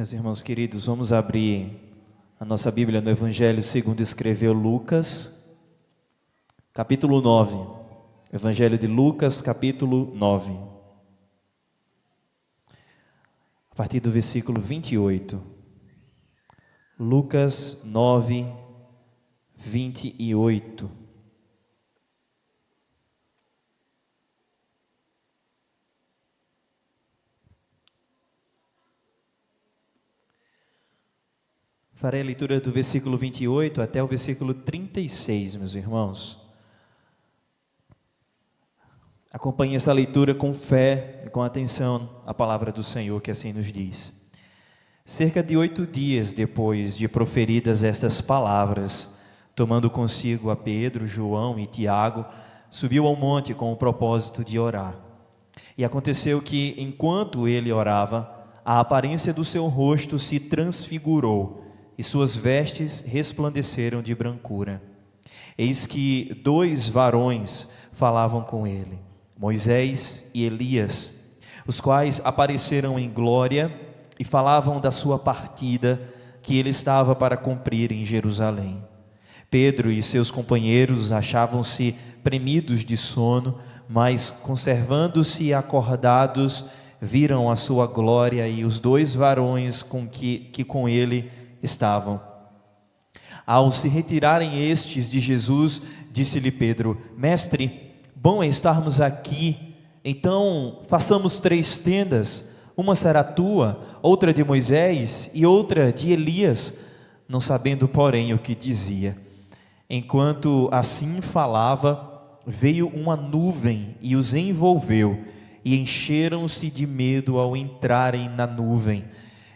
Meus irmãos queridos, vamos abrir a nossa Bíblia no Evangelho segundo escreveu Lucas, capítulo 9. Evangelho de Lucas, capítulo 9. A partir do versículo 28. Lucas 9, 28. Farei a leitura do versículo 28 até o versículo 36, meus irmãos. Acompanhe essa leitura com fé e com atenção à palavra do Senhor, que assim nos diz. Cerca de 8 dias depois de proferidas estas palavras, tomando consigo a Pedro, João e Tiago, subiu ao monte com o propósito de orar. E aconteceu que, enquanto ele orava, a aparência do seu rosto se transfigurou, e suas vestes resplandeceram de brancura. Eis que 2 varões falavam com ele, Moisés e Elias, os quais apareceram em glória e falavam da sua partida que ele estava para cumprir em Jerusalém. Pedro e seus companheiros achavam-se premidos de sono, mas conservando-se acordados, viram a sua glória e os 2 varões que com ele estavam. Ao se retirarem estes de Jesus, disse-lhe Pedro: Mestre, bom é estarmos aqui, então façamos 3 tendas, uma será tua, outra de Moisés e outra de Elias, não sabendo porém o que dizia. Enquanto assim falava, veio uma nuvem e os envolveu, e encheram-se de medo ao entrarem na nuvem.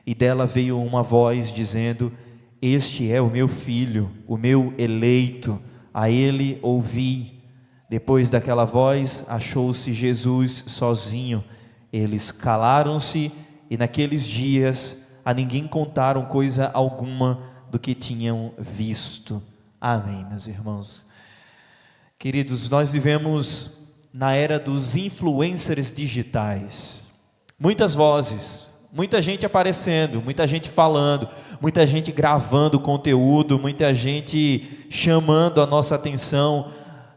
E dela veio uma voz dizendo: Este é o meu filho, o meu eleito, a ele ouvi. Depois daquela voz, achou-se Jesus sozinho. Eles calaram-se e naqueles dias a ninguém contaram coisa alguma do que tinham visto. Amém, meus irmãos. Queridos, nós vivemos na era dos influencers digitais. Muitas vozes, muita gente aparecendo, muita gente falando, muita gente gravando conteúdo, muita gente chamando a nossa atenção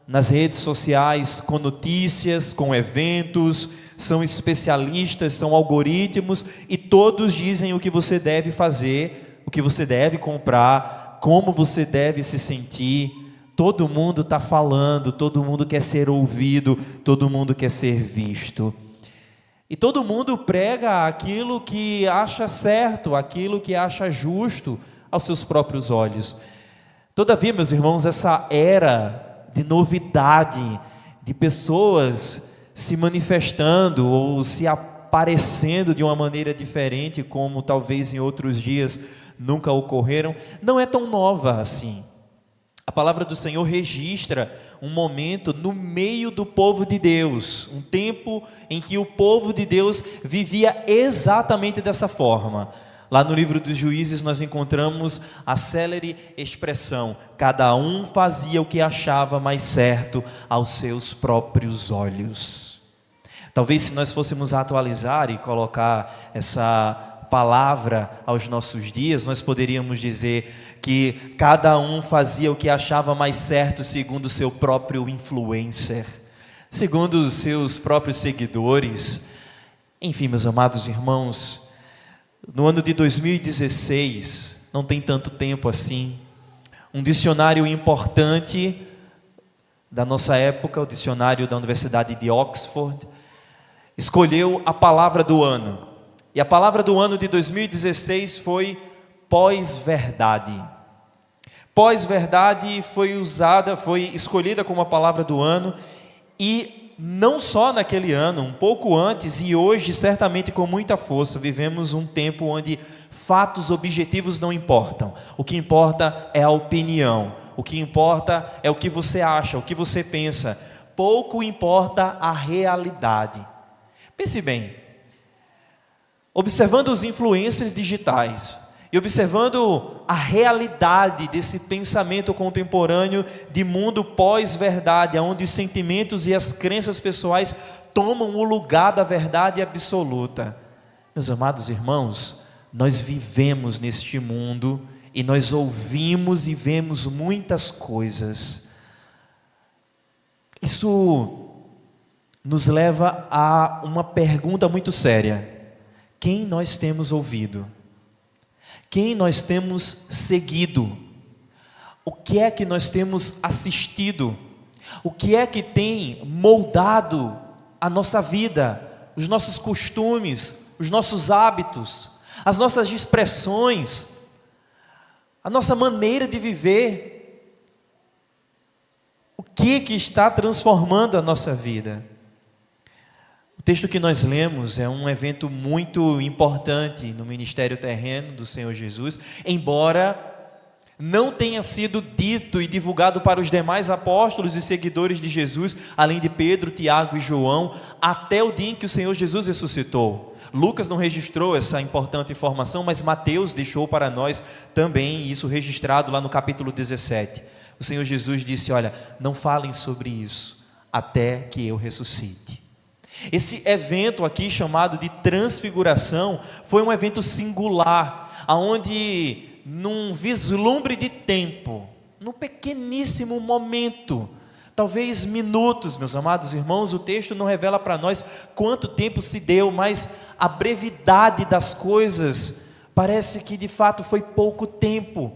nas redes sociais com notícias, com eventos, são especialistas, são algoritmos e todos dizem o que você deve fazer, o que você deve comprar, como você deve se sentir. Todo mundo está falando, todo mundo quer ser ouvido, todo mundo quer ser visto. E todo mundo prega aquilo que acha certo, aquilo que acha justo aos seus próprios olhos. Todavia, meus irmãos, essa era de novidade, de pessoas se manifestando ou se aparecendo de uma maneira diferente, como talvez em outros dias nunca ocorreram, não é tão nova assim. A palavra do Senhor registra um momento no meio do povo de Deus, um tempo em que o povo de Deus vivia exatamente dessa forma. Lá no livro dos Juízes nós encontramos a célere expressão: cada um fazia o que achava mais certo aos seus próprios olhos. Talvez se nós fôssemos atualizar e colocar essa palavra aos nossos dias, nós poderíamos dizer que cada um fazia o que achava mais certo segundo o seu próprio influencer, segundo os seus próprios seguidores. Enfim, meus amados irmãos, no ano de 2016, não tem tanto tempo assim, um dicionário importante da nossa época, o dicionário da Universidade de Oxford, escolheu a palavra do ano. E a palavra do ano de 2016 foi pós-verdade. Pós-verdade foi escolhida como a palavra do ano, e não só naquele ano, um pouco antes e hoje certamente com muita força, vivemos um tempo onde fatos objetivos não importam. O que importa é a opinião, o que importa é o que você acha, o que você pensa. Pouco importa a realidade. Pense bem, observando os influencers digitais e observando a realidade desse pensamento contemporâneo de mundo pós-verdade, onde os sentimentos e as crenças pessoais tomam o lugar da verdade absoluta. Meus amados irmãos, nós vivemos neste mundo e nós ouvimos e vemos muitas coisas. Isso nos leva a uma pergunta muito séria: quem nós temos ouvido? Quem nós temos seguido? O que é que nós temos assistido? O que é que tem moldado a nossa vida, os nossos costumes, os nossos hábitos, as nossas expressões, a nossa maneira de viver? O que está transformando a nossa vida? O texto que nós lemos é um evento muito importante no ministério terreno do Senhor Jesus, embora não tenha sido dito e divulgado para os demais apóstolos e seguidores de Jesus, além de Pedro, Tiago e João, até o dia em que o Senhor Jesus ressuscitou. Lucas não registrou essa importante informação, mas Mateus deixou para nós também isso registrado lá no capítulo 17. O Senhor Jesus disse: olha, não falem sobre isso até que eu ressuscite. Esse evento aqui, chamado de transfiguração, foi um evento singular, onde num vislumbre de tempo, num pequeníssimo momento, talvez minutos, meus amados irmãos, o texto não revela para nós quanto tempo se deu, mas a brevidade das coisas parece que de fato foi pouco tempo.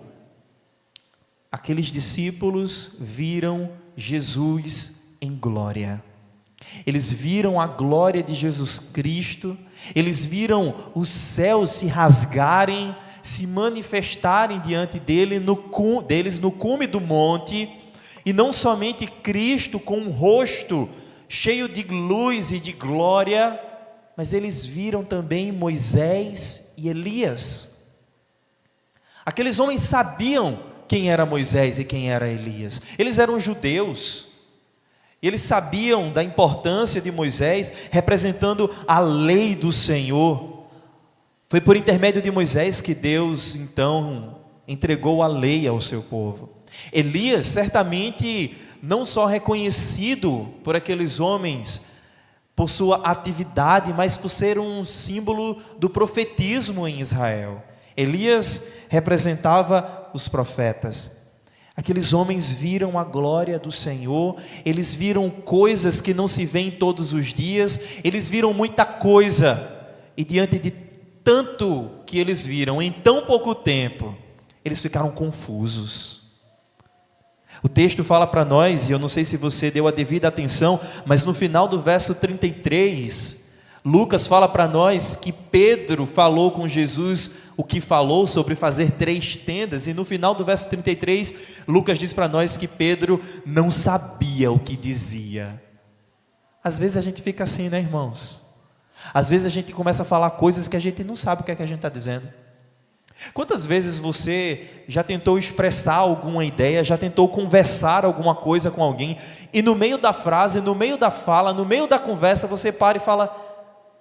Aqueles discípulos viram Jesus em glória. Eles viram a glória de Jesus Cristo, eles viram os céus se rasgarem, se manifestarem diante deles no cume do monte, e não somente Cristo com um rosto cheio de luz e de glória, mas eles viram também Moisés e Elias. Aqueles homens sabiam quem era Moisés e quem era Elias. Eles eram judeus, e eles sabiam da importância de Moisés representando a lei do Senhor. Foi por intermédio de Moisés que Deus, então, entregou a lei ao seu povo. Elias, certamente, não só reconhecido por aqueles homens, por sua atividade, mas por ser um símbolo do profetismo em Israel. Elias representava os profetas. Aqueles homens viram a glória do Senhor, eles viram coisas que não se veem todos os dias, eles viram muita coisa, e diante de tanto que eles viram em tão pouco tempo, eles ficaram confusos. O texto fala para nós, e eu não sei se você deu a devida atenção, mas no final do verso 33, Lucas fala para nós que Pedro falou com Jesus o que falou sobre fazer 3 tendas, e no final do verso 33, Lucas diz para nós que Pedro não sabia o que dizia. Às vezes a gente fica assim, né, irmãos? Às vezes a gente começa a falar coisas que a gente não sabe o que é que a gente está dizendo. Quantas vezes você já tentou expressar alguma ideia, já tentou conversar alguma coisa com alguém, e no meio da frase, no meio da fala, no meio da conversa, você para e fala: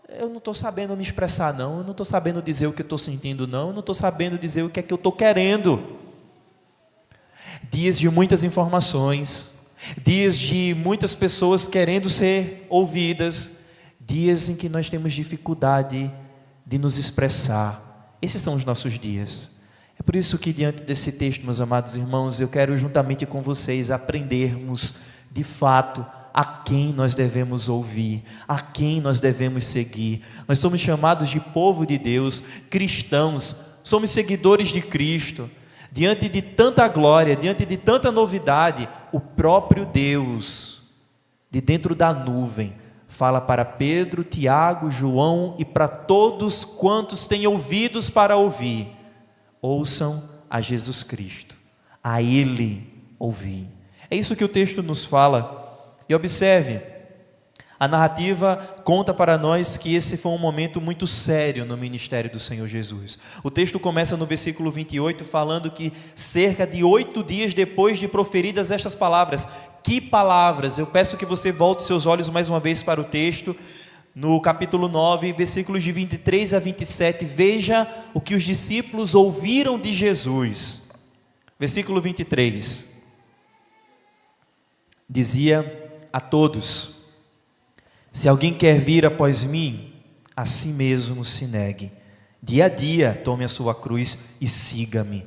eu não estou sabendo me expressar não, eu não estou sabendo dizer o que eu estou sentindo não, eu não estou sabendo dizer o que é que eu estou querendo. Dias de muitas informações, dias de muitas pessoas querendo ser ouvidas, dias em que nós temos dificuldade de nos expressar. Esses são os nossos dias. É por isso que, diante desse texto, meus amados irmãos, eu quero juntamente com vocês aprendermos de fato a quem nós devemos ouvir, a quem nós devemos seguir. Nós somos chamados de povo de Deus, cristãos, somos seguidores de Cristo. Diante de tanta glória, diante de tanta novidade, o próprio Deus, de dentro da nuvem, fala para Pedro, Tiago, João e para todos quantos têm ouvidos para ouvir: ouçam a Jesus Cristo, a Ele ouvir. É isso que o texto nos fala. E observe, a narrativa conta para nós que esse foi um momento muito sério no ministério do Senhor Jesus. O texto começa no versículo 28 falando que cerca de 8 dias depois de proferidas estas palavras. Que palavras? Eu peço que você volte seus olhos mais uma vez para o texto, no capítulo 9, versículos de 23 a 27, veja o que os discípulos ouviram de Jesus. Versículo 23, dizia a todos: se alguém quer vir após mim, a si mesmo se negue, Dia a dia, tome a sua cruz e siga-me.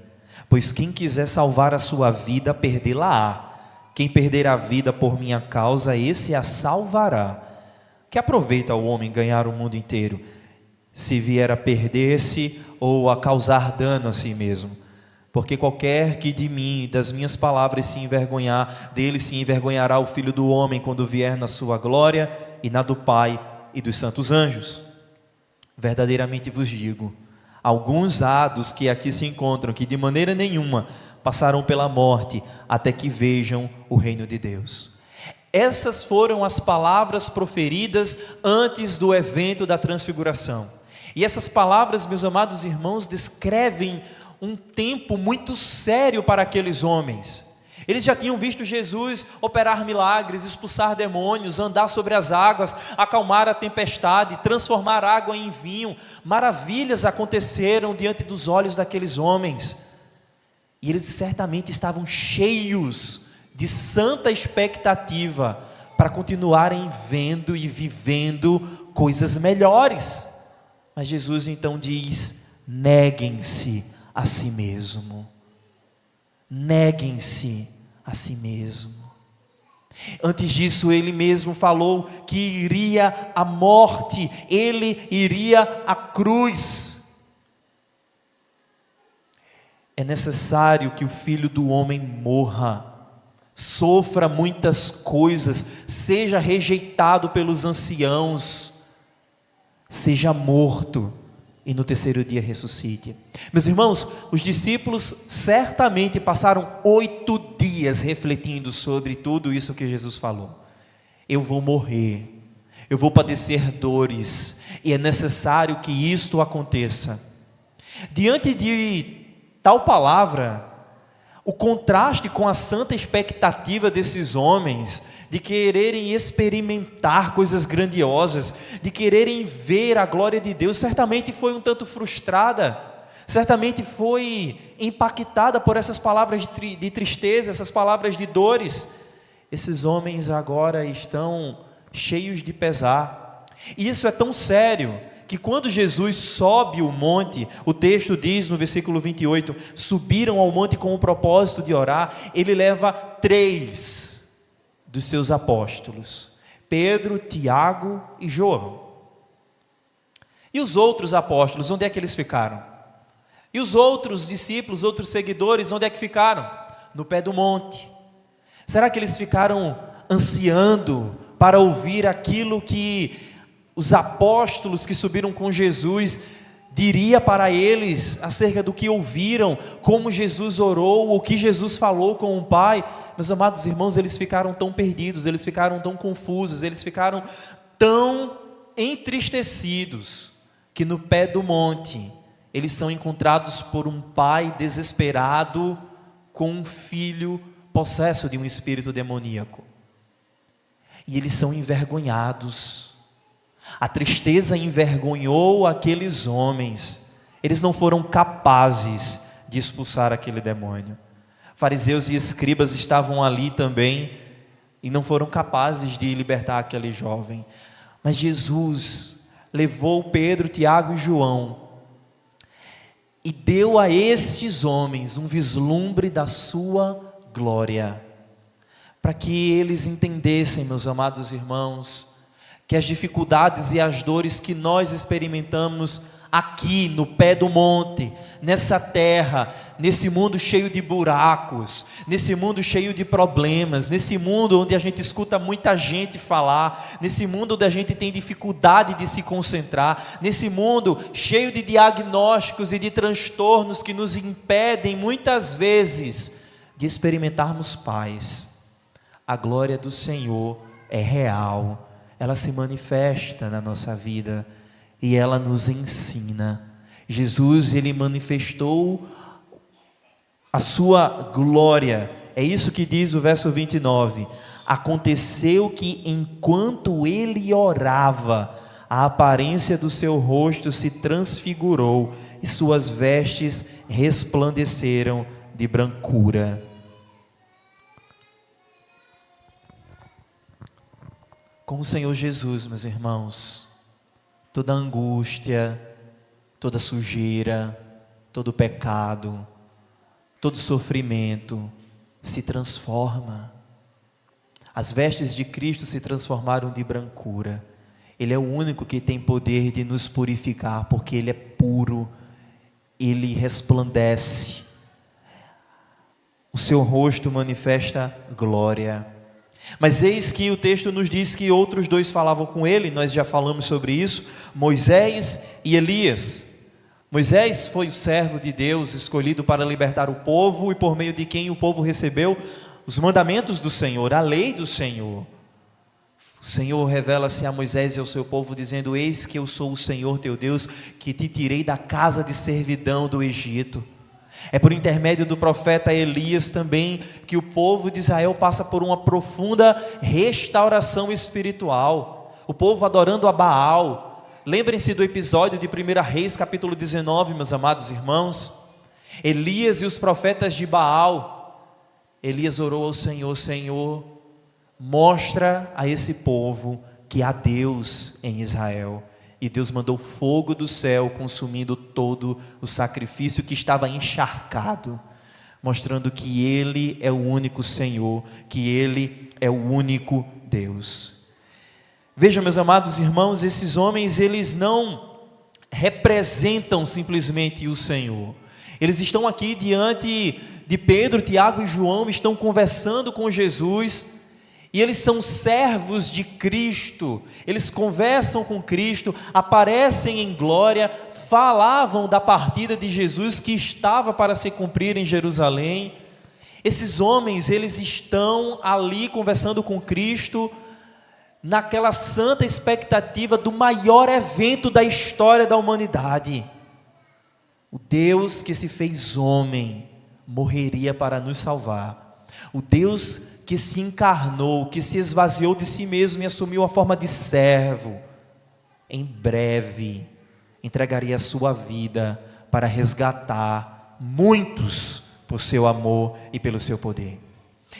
Pois quem quiser salvar a sua vida, perdê-la-á. Quem perder a vida por minha causa, esse a salvará. Que aproveita o homem ganhar o mundo inteiro, se vier a perder-se ou a causar dano a si mesmo? Porque qualquer que de mim, das minhas palavras se envergonhar, dele se envergonhará o Filho do Homem, quando vier na sua glória e na do Pai e dos santos anjos. Verdadeiramente vos digo, alguns há dos que aqui se encontram, que de maneira nenhuma passarão pela morte, até que vejam o reino de Deus. Essas foram as palavras proferidas antes do evento da transfiguração. E essas palavras, meus amados irmãos, descrevem um tempo muito sério para aqueles homens. Eles já tinham visto Jesus operar milagres, expulsar demônios, andar sobre as águas, acalmar a tempestade, transformar água em vinho. Maravilhas aconteceram diante dos olhos daqueles homens. E eles certamente estavam cheios de santa expectativa para continuarem vendo e vivendo coisas melhores. Mas Jesus então diz: neguem-se a si mesmo. Neguem-se a si mesmo. Antes disso, ele mesmo falou que iria à morte, ele iria à cruz. É necessário que o Filho do Homem morra, sofra muitas coisas, seja rejeitado pelos anciãos, seja morto e no terceiro dia ressuscite. Meus irmãos, os discípulos certamente passaram 8 dias refletindo sobre tudo isso que Jesus falou. Eu vou morrer, eu vou padecer dores, e é necessário que isto aconteça. Diante de tal palavra, o contraste com a santa expectativa desses homens, de quererem experimentar coisas grandiosas, de quererem ver a glória de Deus, certamente foi um tanto frustrada, certamente foi impactada por essas palavras de tristeza, essas palavras de dores. Esses homens agora estão cheios de pesar, e isso é tão sério, que quando Jesus sobe o monte, o texto diz no versículo 28, subiram ao monte com o propósito de orar, ele leva 3 dos seus apóstolos, Pedro, Tiago e João. E os outros apóstolos, onde é que eles ficaram? E os outros discípulos, outros seguidores, onde é que ficaram? No pé do monte. Será que eles ficaram ansiando para ouvir aquilo que os apóstolos que subiram com Jesus diria para eles acerca do que ouviram, como Jesus orou, o que Jesus falou com o Pai? Meus amados irmãos, eles ficaram tão perdidos, eles ficaram tão confusos, eles ficaram tão entristecidos, que no pé do monte, eles são encontrados por um pai desesperado, com um filho possesso de um espírito demoníaco. E eles são envergonhados. A tristeza envergonhou aqueles homens, eles não foram capazes de expulsar aquele demônio. Fariseus e escribas estavam ali também e não foram capazes de libertar aquele jovem. Mas Jesus levou Pedro, Tiago e João e deu a estes homens um vislumbre da sua glória, para que eles entendessem, meus amados irmãos, que as dificuldades e as dores que nós experimentamos aqui no pé do monte, nessa terra, nesse mundo cheio de buracos, nesse mundo cheio de problemas, nesse mundo onde a gente escuta muita gente falar, nesse mundo onde a gente tem dificuldade de se concentrar, nesse mundo cheio de diagnósticos e de transtornos que nos impedem muitas vezes de experimentarmos paz. A glória do Senhor é real, ela se manifesta na nossa vida e ela nos ensina. Jesus, ele manifestou a sua glória. É isso que diz o verso 29. Aconteceu que enquanto ele orava, a aparência do seu rosto se transfigurou e suas vestes resplandeceram de brancura. Com o Senhor Jesus, meus irmãos, toda angústia, toda sujeira, todo pecado, todo sofrimento se transforma. As vestes de Cristo se transformaram de brancura. Ele é o único que tem poder de nos purificar, porque Ele é puro, Ele resplandece. O seu rosto manifesta glória. Mas eis que o texto nos diz que outros dois falavam com ele, nós já falamos sobre isso, Moisés e Elias. Moisés foi o servo de Deus, escolhido para libertar o povo, e por meio de quem o povo recebeu os mandamentos do Senhor, a lei do Senhor. O Senhor revela-se a Moisés e ao seu povo, dizendo: eis que eu sou o Senhor teu Deus, que te tirei da casa de servidão do Egito. É por intermédio do profeta Elias também que o povo de Israel passa por uma profunda restauração espiritual. O povo adorando a Baal. Lembrem-se do episódio de 1 Reis, capítulo 19, meus amados irmãos. Elias e os profetas de Baal. Elias orou ao Senhor: Senhor, mostra a esse povo que há Deus em Israel. E Deus mandou fogo do céu, consumindo todo o sacrifício que estava encharcado, mostrando que Ele é o único Senhor, que Ele é o único Deus. Veja, meus amados irmãos, esses homens, eles não representam simplesmente o Senhor. Eles estão aqui diante de Pedro, Tiago e João, estão conversando com Jesus, e eles são servos de Cristo, eles conversam com Cristo, aparecem em glória, falavam da partida de Jesus que estava para se cumprir em Jerusalém. Esses homens, eles estão ali conversando com Cristo, naquela santa expectativa do maior evento da história da humanidade. O Deus que se fez homem, morreria para nos salvar. O Deus que se encarnou, que se esvaziou de si mesmo e assumiu a forma de servo, em breve entregaria a sua vida para resgatar muitos por seu amor e pelo seu poder.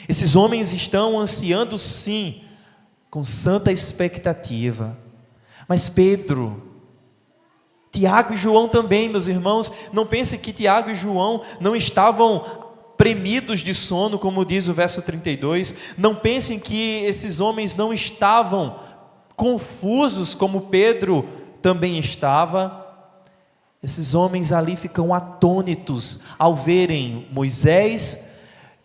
Esses homens estão ansiando, sim, com santa expectativa. Mas Pedro, Tiago e João também, meus irmãos, não pensem que Tiago e João não estavam premidos de sono, como diz o verso 32, não pensem que esses homens não estavam confusos, como Pedro também estava. Esses homens ali ficam atônitos ao verem Moisés,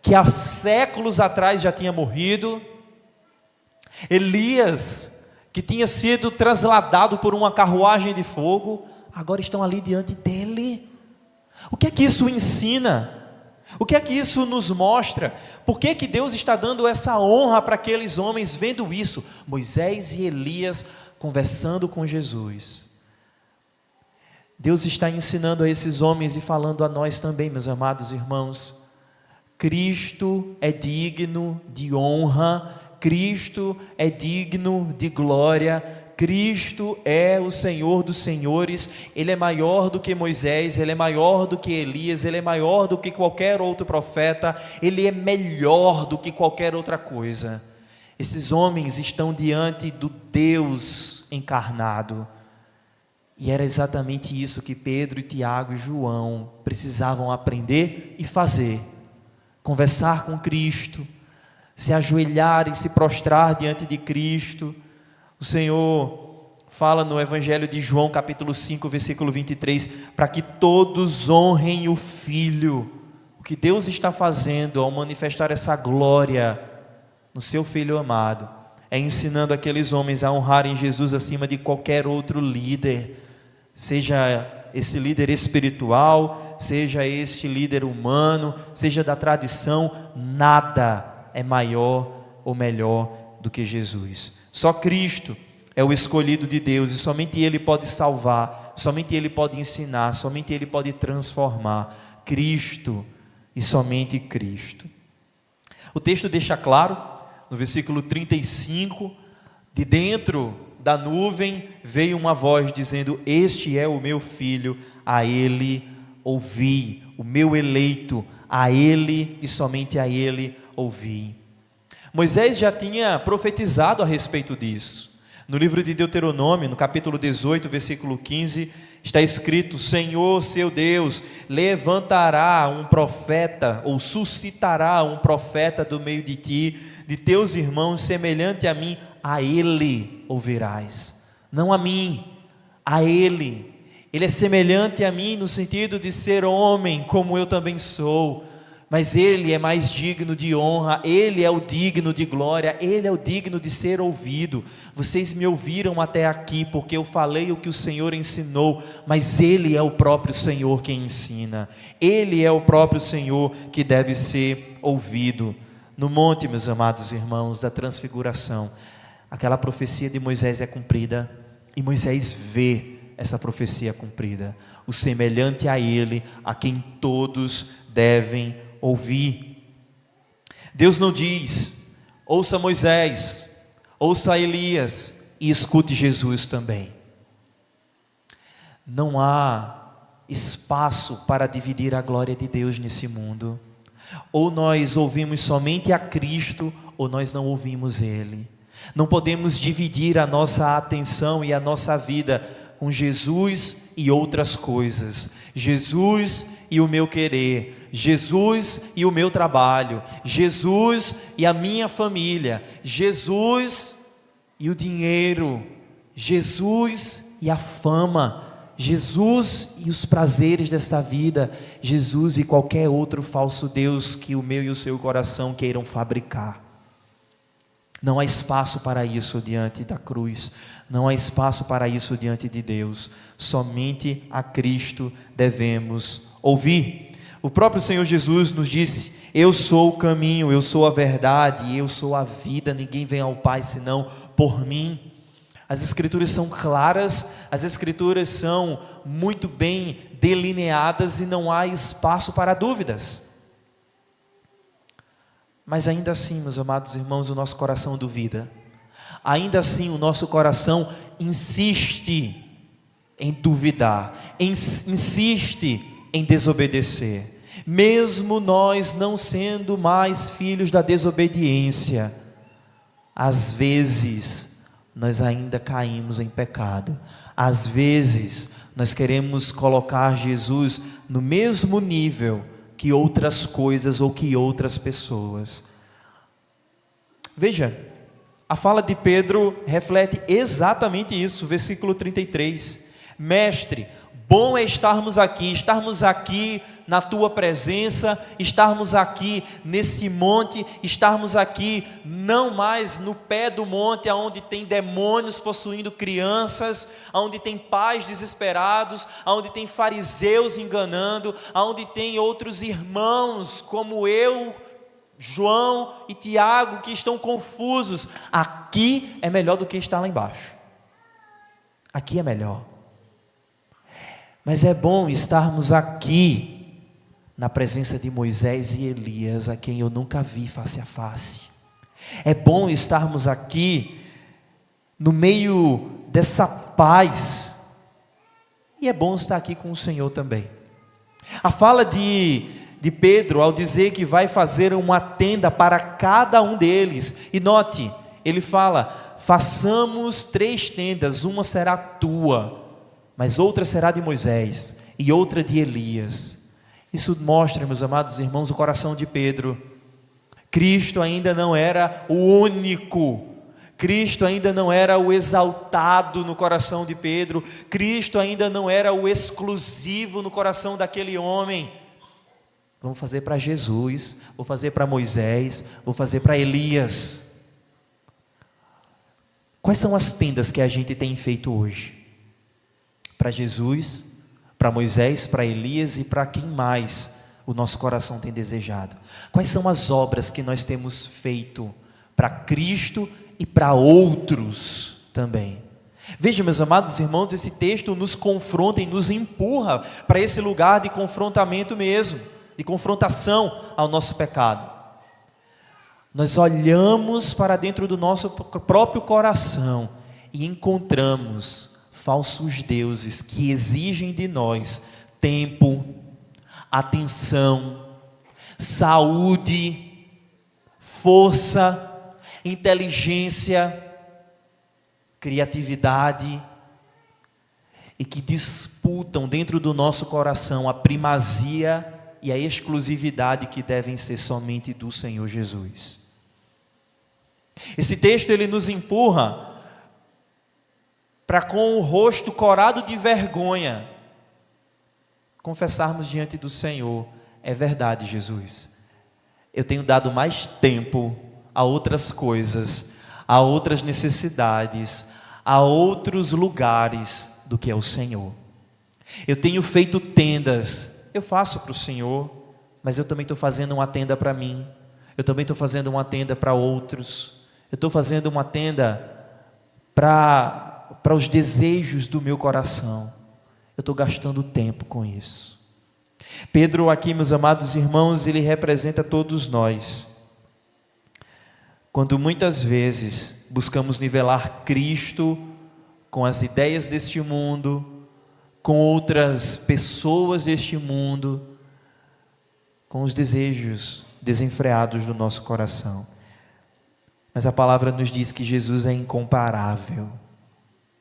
que há séculos atrás já tinha morrido, Elias, que tinha sido trasladado por uma carruagem de fogo, agora estão ali diante dele. O que é que isso ensina? O que é que isso nos mostra? Por que que Deus está dando essa honra para aqueles homens vendo isso? Moisés e Elias conversando com Jesus. Deus está ensinando a esses homens e falando a nós também, meus amados irmãos. Cristo é digno de honra, Cristo é digno de glória, Cristo é o Senhor dos senhores, Ele é maior do que Moisés, Ele é maior do que Elias, Ele é maior do que qualquer outro profeta, Ele é melhor do que qualquer outra coisa. Esses homens estão diante do Deus encarnado, e era exatamente isso que Pedro, Tiago e João precisavam aprender e fazer: conversar com Cristo, se ajoelhar e se prostrar diante de Cristo. O Senhor fala no Evangelho de João, capítulo 5, versículo 23, para que todos honrem o Filho. O que Deus está fazendo ao manifestar essa glória no seu Filho amado, é ensinando aqueles homens a honrarem Jesus acima de qualquer outro líder, seja esse líder espiritual, seja este líder humano, seja da tradição. Nada é maior ou melhor do que Jesus. Só Cristo é o escolhido de Deus, e somente Ele pode salvar, somente Ele pode ensinar, somente Ele pode transformar. Cristo e somente Cristo. O texto deixa claro, no versículo 35, de dentro da nuvem veio uma voz dizendo: este é o meu filho, a Ele ouvi, o meu eleito, a Ele e somente a Ele ouvi. Moisés já tinha profetizado a respeito disso. No livro de Deuteronômio, no capítulo 18, versículo 15, Está escrito: Senhor, seu Deus, levantará um profeta, ou suscitará um profeta do meio de ti, de teus irmãos, semelhante a mim, a ele ouvirás. Não a mim, a ele. Ele é semelhante a mim no sentido de ser homem, como eu também sou, mas ele é mais digno de honra, ele é o digno de glória, ele é o digno de ser ouvido. Vocês me ouviram até aqui porque eu falei o que o Senhor ensinou, mas ele é o próprio Senhor quem ensina, ele é o próprio Senhor que deve ser ouvido. No monte, meus amados irmãos, da transfiguração, aquela profecia de Moisés é cumprida, e Moisés vê essa profecia cumprida, o semelhante a ele, a quem todos devem ouvir. Deus não diz: ouça Moisés, ouça Elias e escute Jesus também. Não há espaço para dividir a glória de Deus nesse mundo. Ou nós ouvimos somente a Cristo, ou nós não ouvimos Ele. Não podemos dividir a nossa atenção e a nossa vida com Jesus e outras coisas, Jesus e o meu querer, Jesus e o meu trabalho, Jesus e a minha família, Jesus e o dinheiro, Jesus e a fama, Jesus e os prazeres desta vida, Jesus e qualquer outro falso Deus que o meu e o seu coração queiram fabricar. Não há espaço para isso diante da cruz, não há espaço para isso diante de Deus. Somente a Cristo devemos ouvir. O próprio Senhor Jesus nos disse: eu sou o caminho, eu sou a verdade, eu sou a vida, ninguém vem ao Pai senão por mim. As Escrituras são claras, as Escrituras são muito bem delineadas e não há espaço para dúvidas. Mas ainda assim, meus amados irmãos, o nosso coração duvida. Ainda assim o nosso coração insiste em duvidar, insiste em desobedecer. Mesmo nós não sendo mais filhos da desobediência, às vezes nós ainda caímos em pecado. Às vezes nós queremos colocar Jesus no mesmo nível que outras coisas ou que outras pessoas. Veja, a fala de Pedro reflete exatamente isso, versículo 33. Mestre, bom é estarmos aqui na tua presença, estarmos aqui nesse monte, estarmos aqui não mais no pé do monte, onde tem demônios possuindo crianças, onde tem pais desesperados, onde tem fariseus enganando, onde tem outros irmãos como eu, João e Tiago, que estão confusos. Aqui é melhor do que estar lá embaixo. Aqui é melhor. Mas é bom estarmos aqui na presença de Moisés e Elias, a quem eu nunca vi face a face. É bom estarmos aqui no meio dessa paz, e é bom estar aqui com o Senhor também. A fala de Pedro, ao dizer que vai fazer uma tenda para cada um deles, e note, ele fala: façamos 3 tendas, uma será tua, mas outra será de Moisés, e outra de Elias. Isso mostra, meus amados irmãos, o coração de Pedro. Cristo ainda não era o único, Cristo ainda não era o exaltado no coração de Pedro, Cristo ainda não era o exclusivo no coração daquele homem. Vamos fazer para Jesus, vou fazer para Moisés, vou fazer para Elias. Quais são as tendas que a gente tem feito hoje? Para Jesus, para Moisés, para Elias e para quem mais o nosso coração tem desejado? Quais são as obras que nós temos feito para Cristo e para outros também? Veja, meus amados irmãos, esse texto nos confronta e nos empurra para esse lugar de confrontamento mesmo, de confrontação ao nosso pecado. Nós olhamos para dentro do nosso próprio coração e encontramos falsos deuses que exigem de nós tempo, atenção, saúde, força, inteligência, criatividade, e que disputam dentro do nosso coração a primazia e a exclusividade que devem ser somente do Senhor Jesus. Esse texto ele nos empurra para, com o rosto corado de vergonha, confessarmos diante do Senhor: é verdade, Jesus, eu tenho dado mais tempo a outras coisas, a outras necessidades, a outros lugares do que ao Senhor. Eu tenho feito tendas, eu faço para o Senhor, mas eu também estou fazendo uma tenda para mim, eu também estou fazendo uma tenda para outros, eu estou fazendo uma tenda para os desejos do meu coração, eu estou gastando tempo com isso. Pedro aqui, meus amados irmãos, ele representa todos nós, quando muitas vezes buscamos nivelar Cristo com as ideias deste mundo, com outras pessoas deste mundo, com os desejos desenfreados do nosso coração. Mas a palavra nos diz que Jesus é incomparável.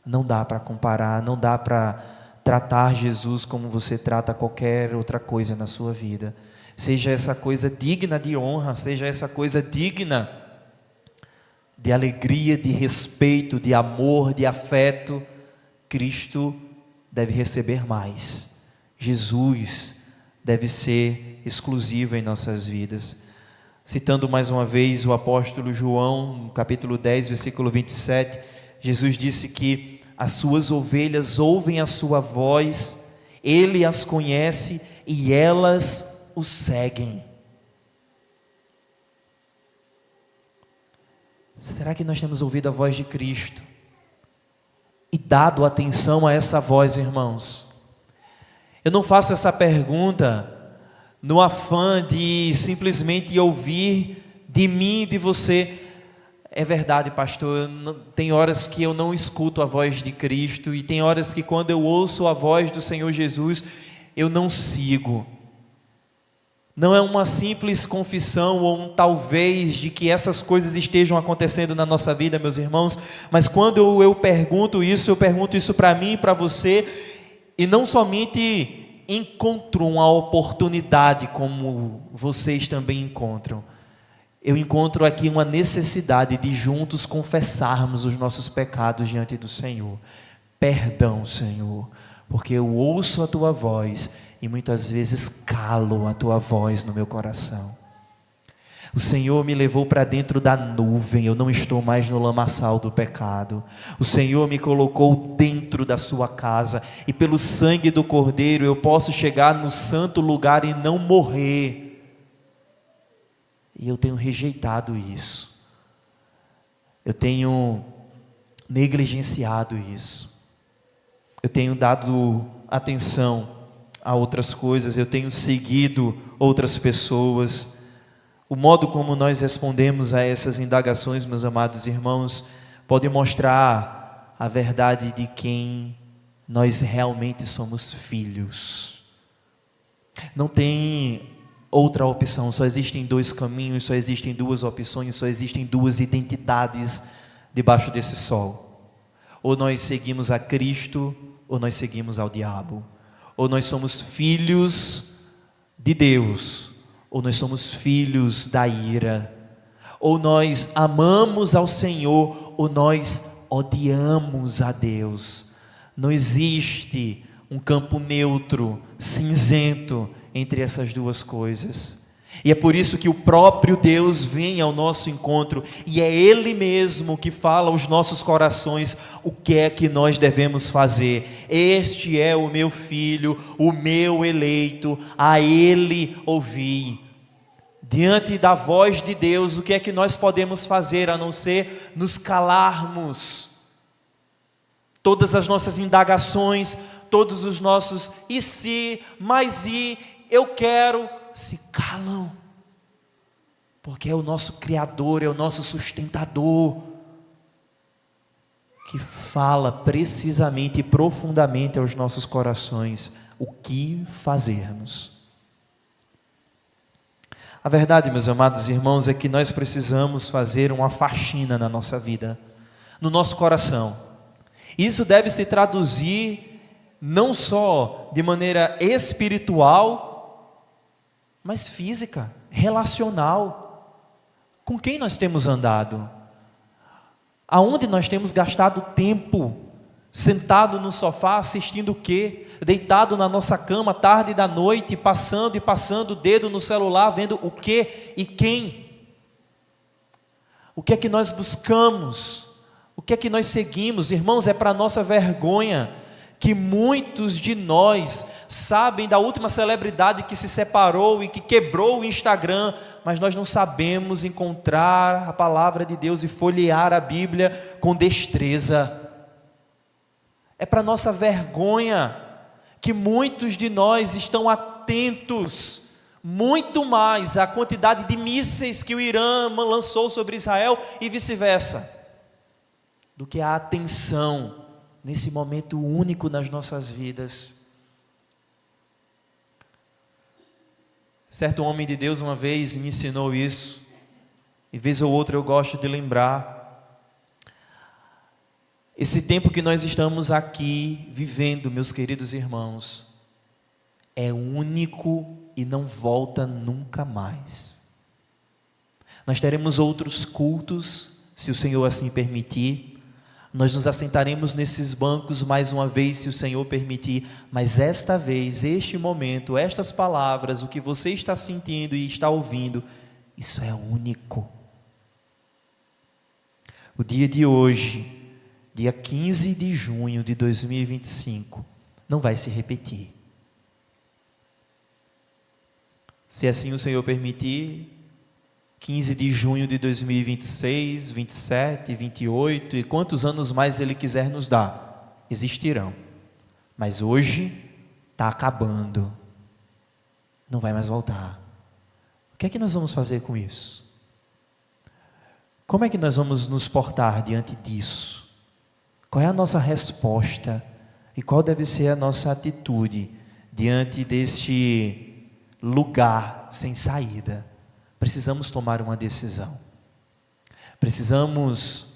Não dá para comparar, não dá para tratar Jesus como você trata qualquer outra coisa na sua vida. Seja essa coisa digna de honra, seja essa coisa digna de alegria, de respeito, de amor, de afeto, Cristo deve receber mais. Jesus deve ser exclusivo em nossas vidas. Citando mais uma vez o apóstolo João, no capítulo 10, versículo 27, Jesus disse que as suas ovelhas ouvem a sua voz, ele as conhece e elas o seguem. Será que nós temos ouvido a voz de Cristo e dado atenção a essa voz, irmãos? Eu não faço essa pergunta no afã de simplesmente ouvir de mim e de você. É verdade, pastor, tem horas que eu não escuto a voz de Cristo e tem horas que quando eu ouço a voz do Senhor Jesus, eu não sigo. Não é uma simples confissão ou um talvez de que essas coisas estejam acontecendo na nossa vida, meus irmãos, mas quando eu pergunto isso para mim e para você, e não somente encontro uma oportunidade como vocês também encontram, eu encontro aqui uma necessidade de juntos confessarmos os nossos pecados diante do Senhor. Perdão, Senhor, porque eu ouço a Tua voz e muitas vezes calo a Tua voz no meu coração. O Senhor me levou para dentro da nuvem, eu não estou mais no lamaçal do pecado. O Senhor me colocou dentro da sua casa e pelo sangue do Cordeiro eu posso chegar no santo lugar e não morrer. E eu tenho rejeitado isso. Eu tenho negligenciado isso. Eu tenho dado atenção a outras coisas, eu tenho seguido outras pessoas. O modo como nós respondemos a essas indagações, meus amados irmãos, pode mostrar a verdade de quem nós realmente somos filhos. Não tem outra opção, só existem dois caminhos, só existem duas opções, só existem duas identidades debaixo desse sol. Ou nós seguimos a Cristo, ou nós seguimos ao diabo. Ou nós somos filhos de Deus, ou nós somos filhos da ira. Ou nós amamos ao Senhor, ou nós odiamos a Deus. Não existe um campo neutro, cinzento, entre essas duas coisas. E é por isso que o próprio Deus vem ao nosso encontro, e é Ele mesmo que fala aos nossos corações o que é que nós devemos fazer. Este é o meu filho, o meu eleito, a Ele ouvi. Diante da voz de Deus, o que é que nós podemos fazer a não ser nos calarmos? Todas as nossas indagações, todos os nossos e se, mas e, eu quero, se calam, porque é o nosso Criador, é o nosso sustentador, que fala precisamente e profundamente aos nossos corações o que fazermos. A verdade, meus amados irmãos, é que nós precisamos fazer uma faxina na nossa vida, no nosso coração. Isso deve se traduzir não só de maneira espiritual, mas física, relacional. Com quem nós temos andado? Aonde nós temos gastado tempo? Sentado no sofá assistindo o quê? Deitado na nossa cama tarde da noite, passando e passando o dedo no celular, vendo o quê e quem? O que é que nós buscamos? O que é que nós seguimos? Irmãos, é para nossa vergonha que muitos de nós sabem da última celebridade que se separou e que quebrou o Instagram, mas nós não sabemos encontrar a palavra de Deus e folhear a Bíblia com destreza. É para nossa vergonha que muitos de nós estão atentos muito mais à quantidade de mísseis que o Irã lançou sobre Israel e vice-versa, do que a atenção nesse momento único nas nossas vidas. Certo homem de Deus uma vez me ensinou isso, e vez ou outra eu gosto de lembrar. Esse tempo que nós estamos aqui vivendo, meus queridos irmãos, é único e não volta nunca mais. Nós teremos outros cultos, se o Senhor assim permitir. Nós nos assentaremos nesses bancos mais uma vez, se o Senhor permitir. Mas esta vez, este momento, estas palavras, o que você está sentindo e está ouvindo, isso é único. O dia de hoje, dia 15 de junho de 2025, não vai se repetir. Se assim o Senhor permitir, 15 de junho de 2026, 27, 28 e quantos anos mais Ele quiser nos dar, existirão. Mas hoje está acabando, não vai mais voltar. O que é que nós vamos fazer com isso? Como é que nós vamos nos portar diante disso? Qual é a nossa resposta e qual deve ser a nossa atitude diante deste lugar sem saída? Precisamos tomar uma decisão. Precisamos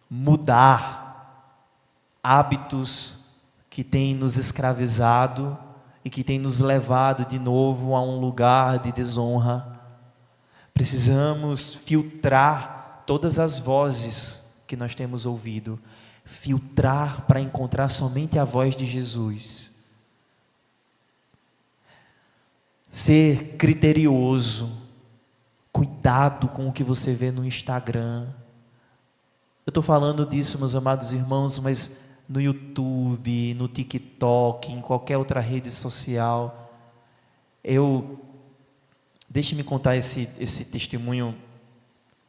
mudar hábitos que têm nos escravizado e que têm nos levado de novo a um lugar de desonra. Precisamos filtrar todas as vozes que nós temos ouvido, filtrar para encontrar somente a voz de Jesus. Ser criterioso, cuidado com o que você vê no Instagram. Eu estou falando disso, meus amados irmãos, mas no YouTube, no TikTok, em qualquer outra rede social. Deixe-me contar esse testemunho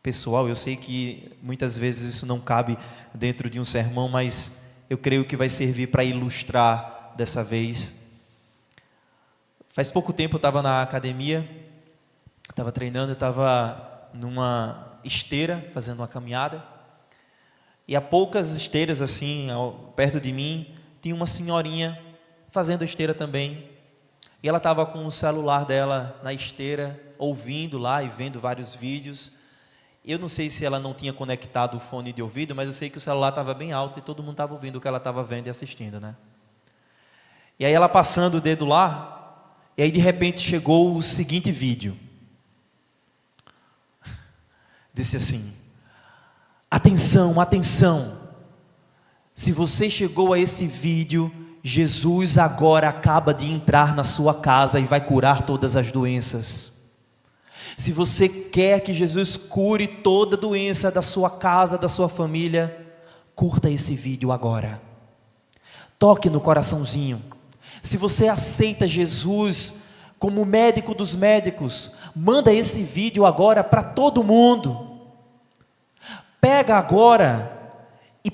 pessoal. Eu sei que muitas vezes isso não cabe dentro de um sermão, mas eu creio que vai servir para ilustrar dessa vez. Faz pouco tempo eu estava na academia, estava treinando, eu estava numa esteira, fazendo uma caminhada, e a poucas esteiras assim, perto de mim, tinha uma senhorinha fazendo esteira também, e ela estava com o celular dela na esteira, ouvindo lá e vendo vários vídeos. Eu não sei se ela não tinha conectado o fone de ouvido, mas eu sei que o celular estava bem alto e todo mundo estava ouvindo o que ela estava vendo e assistindo, né? E aí ela passando o dedo lá, e aí de repente chegou o seguinte vídeo. Disse assim: atenção, atenção, se você chegou a esse vídeo, Jesus agora acaba de entrar na sua casa e vai curar todas as doenças. Se você quer que Jesus cure toda doença da sua casa, da sua família, curta esse vídeo agora. Toque no coraçãozinho. Se você aceita Jesus como médico dos médicos, manda esse vídeo agora para todo mundo. Pega agora e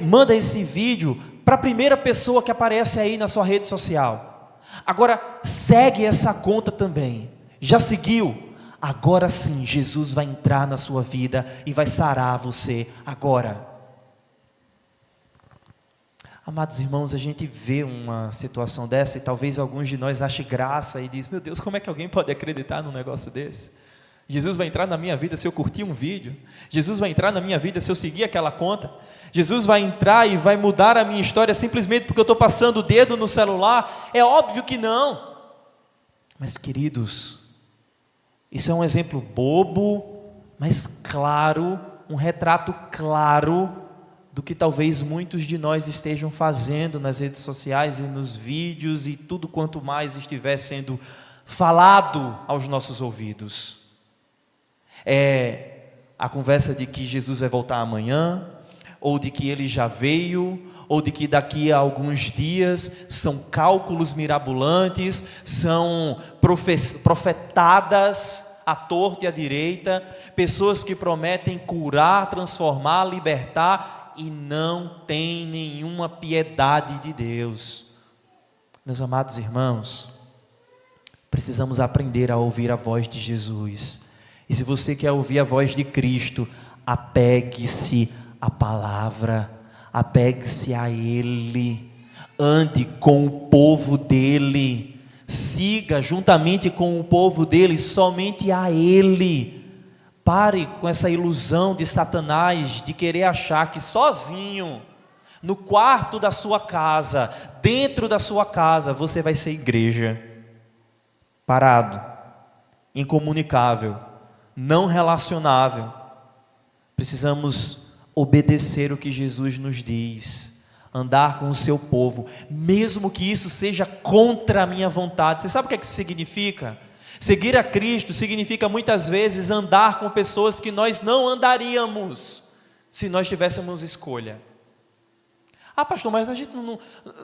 manda esse vídeo para a primeira pessoa que aparece aí na sua rede social. Agora segue essa conta também. Já seguiu? Agora sim, Jesus vai entrar na sua vida e vai sarar você agora. Amados irmãos, a gente vê uma situação dessa e talvez alguns de nós achem graça e diz: meu Deus, como é que alguém pode acreditar num negócio desse? Jesus vai entrar na minha vida se eu curtir um vídeo. Jesus vai entrar na minha vida se eu seguir aquela conta. Jesus vai entrar e vai mudar a minha história simplesmente porque eu estou passando o dedo no celular? É óbvio que não. Mas, queridos, isso é um exemplo bobo, mas claro, um retrato claro do que talvez muitos de nós estejam fazendo nas redes sociais e nos vídeos e tudo quanto mais estiver sendo falado aos nossos ouvidos. É a conversa de que Jesus vai voltar amanhã, ou de que ele já veio, ou de que daqui a alguns dias. São cálculos mirabolantes, são profetadas à torta e à direita, pessoas que prometem curar, transformar, libertar e não têm nenhuma piedade de Deus. Meus amados irmãos, precisamos aprender a ouvir a voz de Jesus. E se você quer ouvir a voz de Cristo, apegue-se à palavra, apegue-se a Ele, ande com o povo dEle, siga juntamente com o povo dEle, somente a Ele. Pare com essa ilusão de Satanás, de querer achar que sozinho, no quarto da sua casa, dentro da sua casa, você vai ser igreja. Parado, incomunicável, não relacionável. Precisamos obedecer o que Jesus nos diz, andar com o seu povo, mesmo que isso seja contra a minha vontade. Você sabe o que isso significa? Seguir a Cristo significa muitas vezes andar com pessoas que nós não andaríamos se nós tivéssemos escolha. Ah, pastor, mas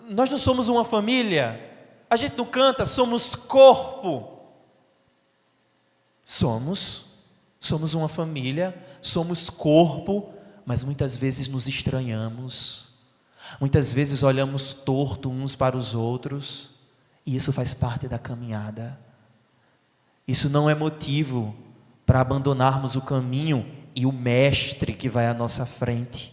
nós não somos uma família, a gente não canta, somos corpo. Somos uma família, somos corpo, mas muitas vezes nos estranhamos, muitas vezes olhamos torto uns para os outros, e isso faz parte da caminhada. Isso não é motivo para abandonarmos o caminho e o mestre que vai à nossa frente.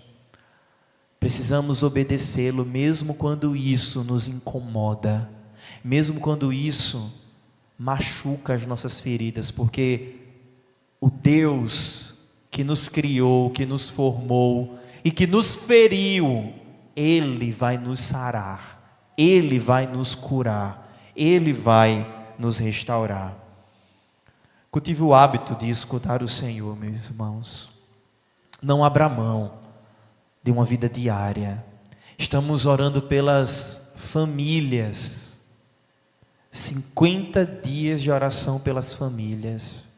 Precisamos obedecê-lo, mesmo quando isso nos incomoda, mesmo quando isso machuca as nossas feridas, porque o Deus que nos criou, que nos formou e que nos feriu, Ele vai nos sarar, Ele vai nos curar, Ele vai nos restaurar. Cultive o hábito de escutar o Senhor, meus irmãos. Não abra mão de uma vida diária. Estamos orando pelas famílias. 50 dias de oração pelas famílias.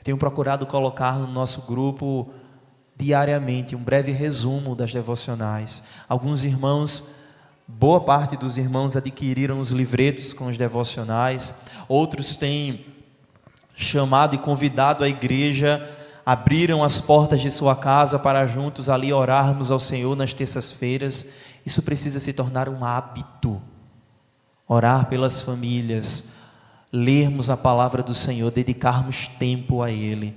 Tenho procurado colocar no nosso grupo diariamente um breve resumo das devocionais. Alguns irmãos, boa parte dos irmãos adquiriram os livretos com os devocionais. Outros têm chamado e convidado a igreja, abriram as portas de sua casa para juntos ali orarmos ao Senhor nas terças-feiras. Isso precisa se tornar um hábito. Orar pelas famílias, lermos a palavra do Senhor, dedicarmos tempo a Ele.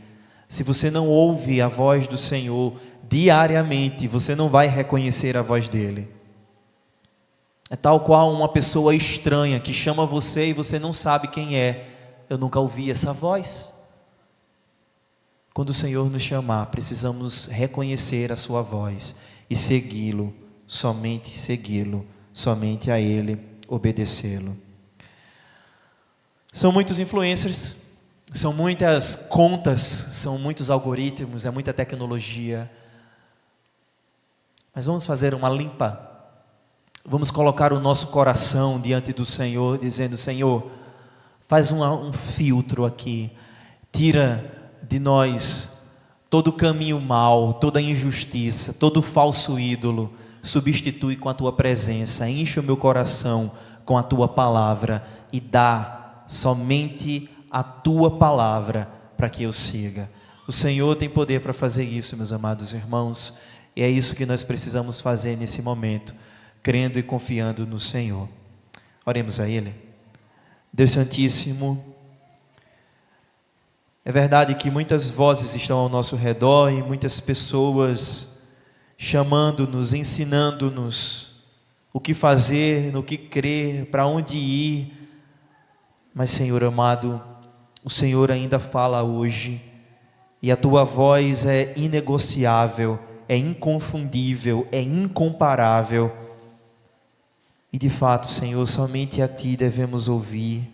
Se você não ouve a voz do Senhor diariamente, você não vai reconhecer a voz dEle. É tal qual uma pessoa estranha que chama você e você não sabe quem é. Eu nunca ouvi essa voz. Quando o Senhor nos chamar, precisamos reconhecer a sua voz e segui-lo, somente a Ele obedecê-lo. São muitos influencers, são muitas contas, são muitos algoritmos, é muita tecnologia. Mas vamos fazer uma limpa. Vamos colocar o nosso coração diante do Senhor, dizendo: Senhor, faz um filtro aqui, tira de nós todo caminho mau, toda injustiça, todo falso ídolo, substitui com a Tua presença, enche o meu coração com a Tua palavra e dá somente a Tua palavra para que eu siga. O Senhor tem poder para fazer isso, meus amados irmãos, e é isso que nós precisamos fazer nesse momento, crendo e confiando no Senhor. Oremos a Ele. Deus Santíssimo, é verdade que muitas vozes estão ao nosso redor e muitas pessoas chamando-nos, ensinando-nos o que fazer, no que crer, para onde ir. Mas, Senhor amado, o Senhor ainda fala hoje, e a tua voz é inegociável, é inconfundível, é incomparável. E de fato, Senhor, somente a Ti devemos ouvir.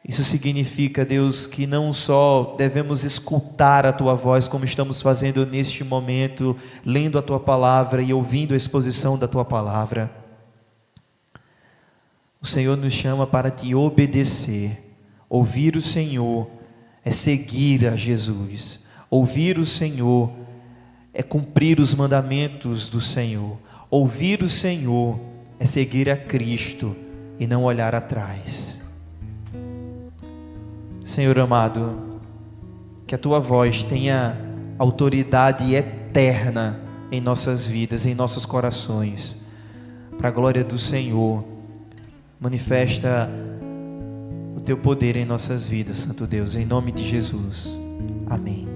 Isso significa, Deus, que não só devemos escutar a Tua voz, como estamos fazendo neste momento, lendo a Tua palavra e ouvindo a exposição da Tua palavra. O Senhor nos chama para Te obedecer. Ouvir o Senhor é seguir a Jesus. Ouvir o Senhor é cumprir os mandamentos do Senhor. Ouvir o Senhor é seguir a Cristo e não olhar atrás. Senhor amado, que a Tua voz tenha autoridade eterna em nossas vidas, em nossos corações. Para a glória do Senhor, manifesta o Teu poder em nossas vidas, Santo Deus, em nome de Jesus. Amém.